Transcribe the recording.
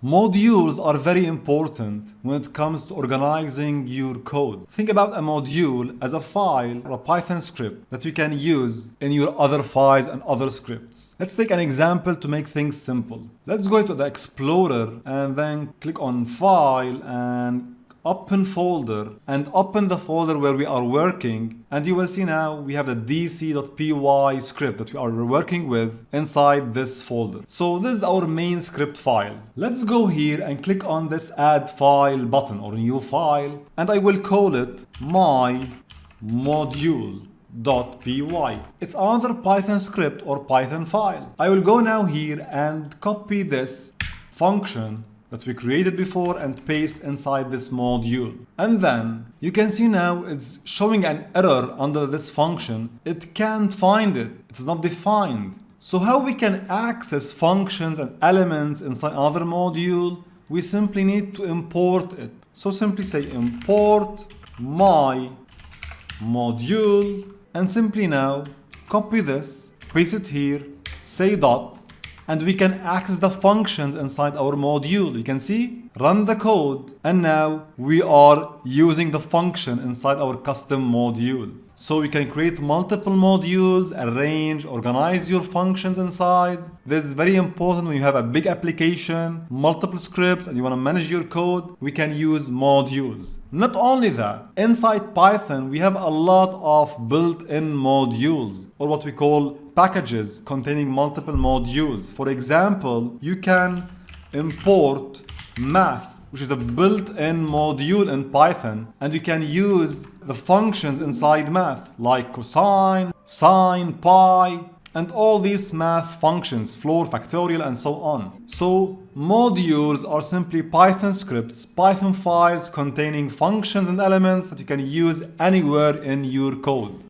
Modules are very important when it comes to organizing your code. Think about a module as a file or a Python script that you can use in your other files and other scripts. Let's take an example to make things simple. Let's go to the Explorer and then click on File and open folder and open the folder where we are working, and you will see now we have the dc.py script that we are working with inside this folder. So this is our main script file. Let's go here and click on this add file button or new file, and I will call it my module.py. It's another Python script or Python file. I will go now here and copy this function that we created before and paste inside this module. And then you can see now it's showing an error under this function. It can't find it. It's not defined. So how we can access functions and elements inside another module? We simply need to import it. So simply say import my module and simply now copy this, paste it here, say dot, and we can access the functions inside our module. You can see, run the code, and now we are using the function inside our custom module. So we can create multiple modules, arrange, organize your functions inside. This is very important when you have a big application, multiple scripts, and you want to manage your code. We can use modules. Not only that, inside Python, we have a lot of built-in modules, or what we call packages containing multiple modules. For example, you can import math, which is a built-in module in Python, and you can use the functions inside math like cosine, sine, pi, and all these math functions, floor, factorial, and so on. So modules are simply Python scripts, Python files containing functions and elements that you can use anywhere in your code.